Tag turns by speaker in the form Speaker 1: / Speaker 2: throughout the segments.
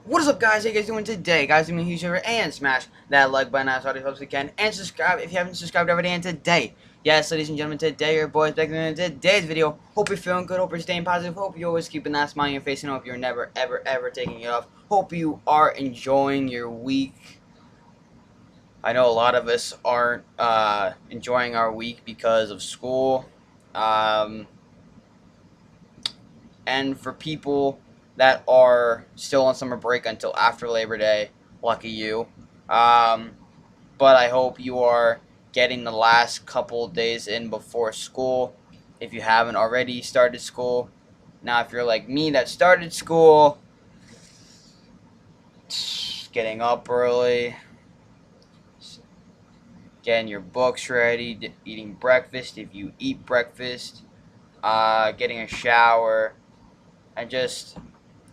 Speaker 1: What is up, guys? How you guys doing today? Guys, do me a huge favor and smash that like button as hard as you can, and subscribe if you haven't subscribed already. And today, yes, ladies and gentlemen, today your boys back in today's video. Hope you're feeling good. Hope you're staying positive. Hope you're always keeping that smile on your face, and hope you're never, ever, ever taking it off. Hope you are enjoying your week. I know a lot of us aren't enjoying our week because of school, and for people that are still on summer break until after Labor Day, lucky you. Um, but I hope you are getting the last couple days in before school if you haven't already started school. Now, if you're like me that started school, getting up early, getting your books ready, eating breakfast if you eat breakfast, getting a shower, and just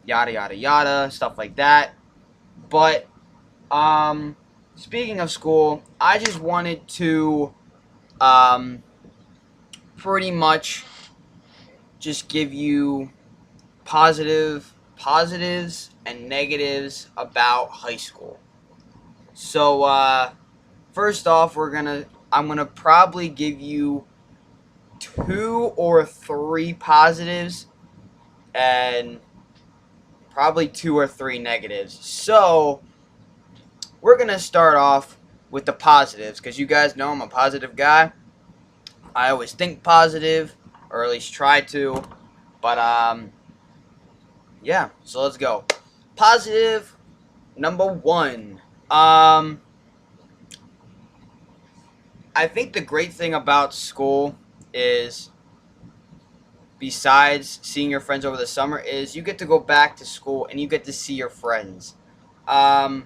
Speaker 1: yada yada yada, stuff like that. But speaking of school, I just wanted to pretty much just give you positives and negatives about high school. So first off, I'm gonna probably give you 2 or 3 positives and probably 2 or 3 negatives. So we're gonna start off with the positives because you guys know I'm a positive guy. I always think positive, or at least try to. But yeah. So let's go. Positive number 1. I think the great thing about school is, besides seeing your friends over the summer, is you get to go back to school and you get to see your friends. I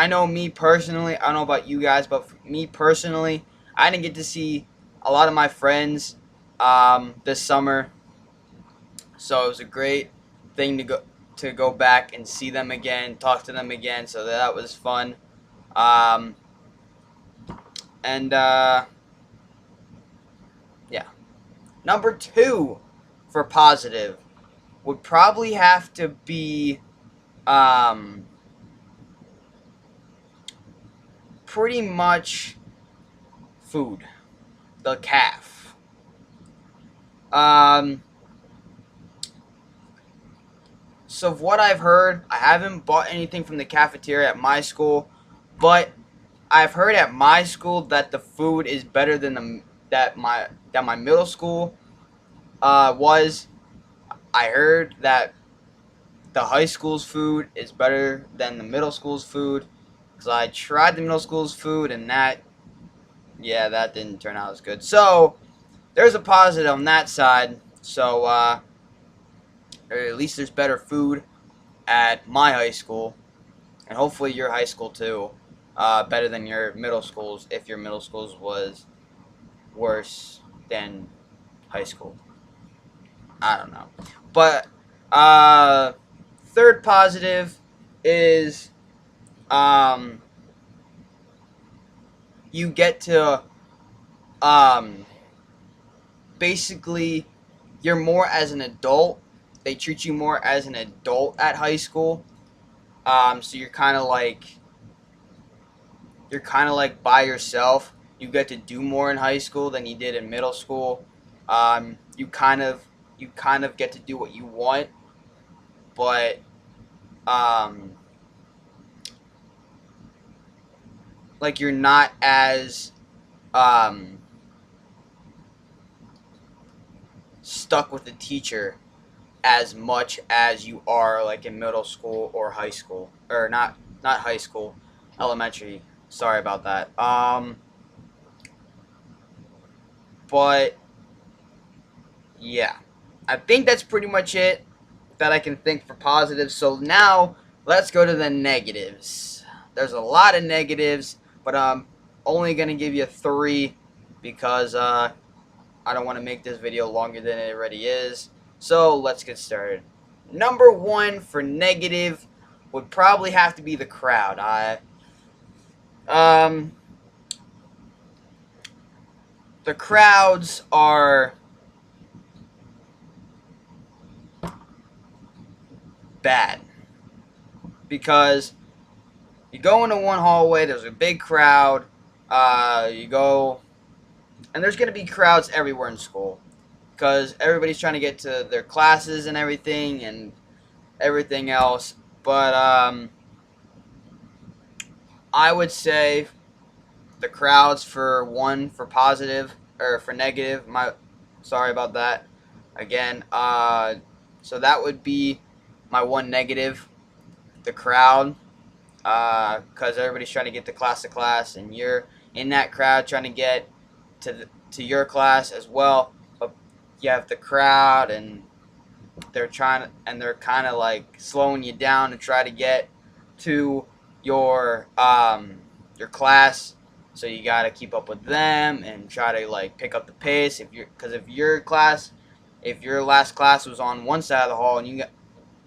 Speaker 1: know me personally, I don't know about you guys, but for me personally, I didn't get to see a lot of my friends this summer, so it was a great thing to go back and see them again, talk to them again. So that was fun. Um, and yeah, number 2 for positive would probably have to be pretty much food, the calf. So of what I've heard, I haven't bought anything from the cafeteria at my school, but I've heard at my school that the food is better than my middle school was. I heard that the high school's food is better than the middle school's food, because I tried the middle school's food and that didn't turn out as good. So there's a positive on that side. So or at least there's better food at my high school, and hopefully your high school too. Better than your middle schools if your middle schools was worse than high school. I don't know. But third positive is you get to basically, you're more as an adult. They treat you more as an adult at high school. So you're kind of like by yourself. You get to do more in high school than you did in middle school. You kind of get to do what you want, but like you're not as stuck with the teacher as much as you are like in middle school or high school, or not high school, elementary. Sorry about that. But yeah, I think that's pretty much it that I can think for positives. So now let's go to the negatives. There's a lot of negatives, but I'm only gonna give you 3 because I don't want to make this video longer than it already is. So let's get started. Number 1 for negative would probably have to be the crowd. The crowds are bad. because you go into one hallway, there's a big crowd. You go, and there's gonna be crowds everywhere in school because everybody's trying to get to their classes and everything else. But I would say the crowds for one for positive or for negative. Sorry about that. Again, so that would be my one negative. The crowd, because everybody's trying to get to class, and you're in that crowd trying to get to your class as well. But you have the crowd, and they're kind of like slowing you down to try to get to your class. So you got to keep up with them and try to like pick up the pace. If your last class was on one side of the hall and you got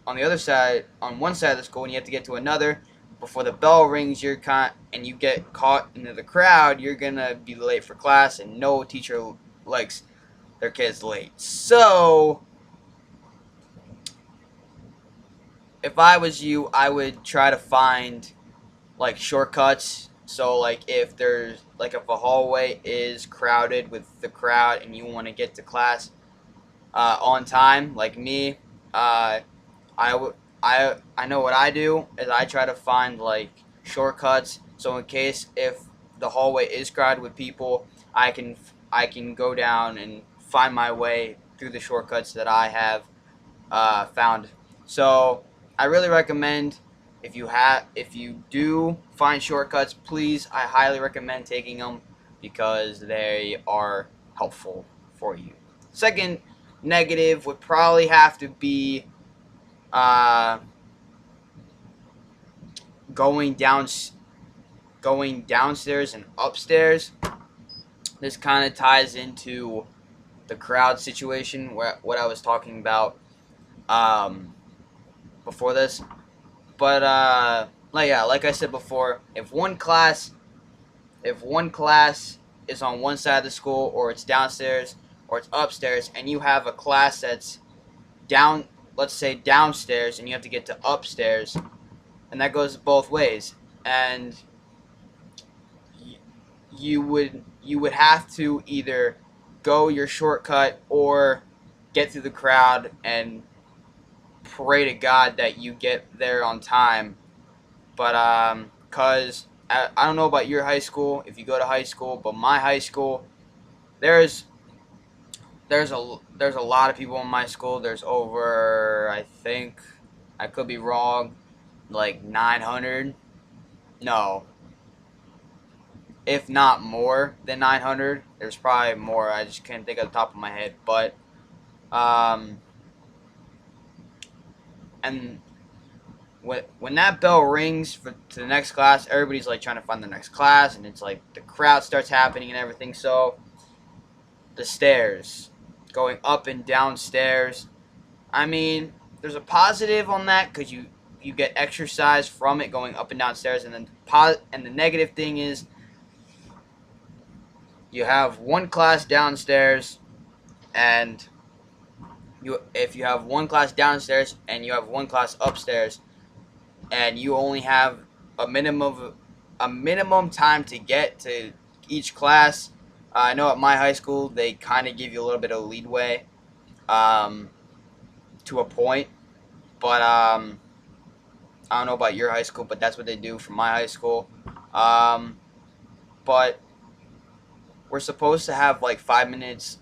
Speaker 1: on the other side, on one side of the school, and you have to get to another before the bell rings, and you get caught into the crowd, you're gonna be late for class, and no teacher likes their kids late. So if I was you, I would try to find like shortcuts. So like if a hallway is crowded with the crowd and you want to get to class on time, like me, I would I know what I do is I try to find like shortcuts. So in case if the hallway is crowded with people, I can go down and find my way through the shortcuts that I have found. So I really recommend if you do find shortcuts, please I highly recommend taking them because they are helpful for you. Second negative would probably have to be uh, going down going downstairs and upstairs. This kind of ties into the crowd situation, what I was talking about um, before this. But like I said before, if one class is on one side of the school, or it's downstairs, or it's upstairs, and you have a class that's down, let's say downstairs, and you have to get to upstairs, and that goes both ways, and you would have to either go your shortcut or get through the crowd and pray to God that you get there on time. But cause I don't know about your high school if you go to high school, but my high school there's there's a lot of people in my school. There's over, I think, I could be wrong, like 900. No, if not more than 900. There's probably more. I just can't think of the top of my head. But um, and when that bell rings to the next class, everybody's like trying to find the next class, and it's like the crowd starts happening and everything. So the stairs, going up and down stairs. I mean, there's a positive on that because you get exercise from it going up and down stairs, and then and the negative thing is you have one class downstairs, and if you have one class downstairs and you have one class upstairs, and you only have a minimum time to get to each class. I know at my high school they kind of give you a little bit of leadway um, to a point, but I don't know about your high school, but that's what they do for my high school. Um, but we're supposed to have like 5 minutes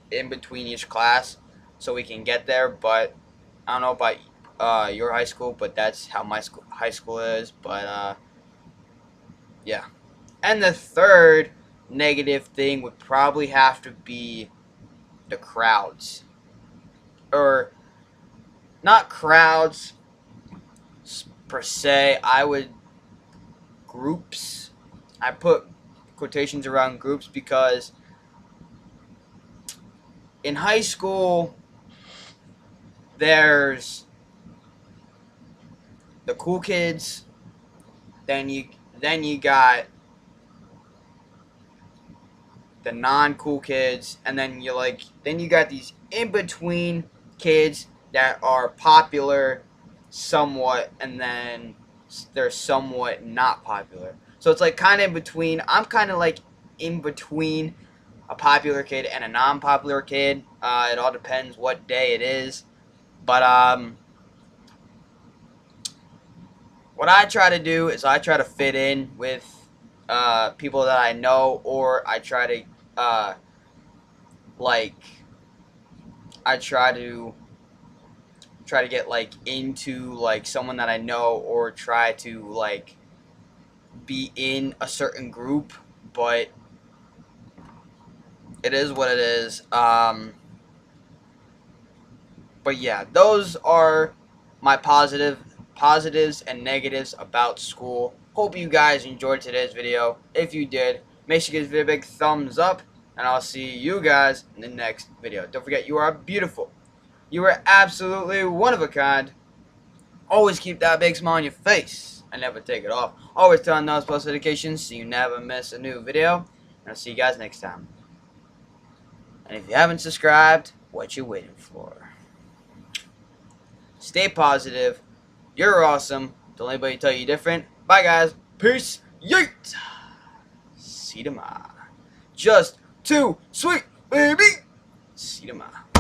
Speaker 1: in between each class so we can get there. But I don't know about your high school, but that's how my high school is. But yeah. And the third negative thing would probably have to be the crowds. Or not crowds per se. I would groups. I put quotations around groups because in high school there's the cool kids, then you got the non-cool kids, and then you got these in between kids that are popular somewhat, and then they're somewhat not popular. So it's like kind of in between. I'm kind of like in between a popular kid and a non-popular kid. It all depends what day it is. But what I try to do is I try to fit in with people that I know, or I try to uh, like I try to get like into like someone that I know, or try to like be in a certain group. But it is what it is. But yeah, those are my positives and negatives about school. Hope you guys enjoyed today's video. If you did, make sure you give it a big thumbs up, and I'll see you guys in the next video. Don't forget, you are beautiful. You are absolutely one of a kind. Always keep that big smile on your face and never take it off. Always turn on those post notifications so you never miss a new video. And I'll see you guys next time. And if you haven't subscribed, what you waiting for? Stay positive. You're awesome. Don't let anybody tell you different. Bye, guys. Peace. Yeet. See you tomorrow. Just too sweet, baby. See you tomorrow.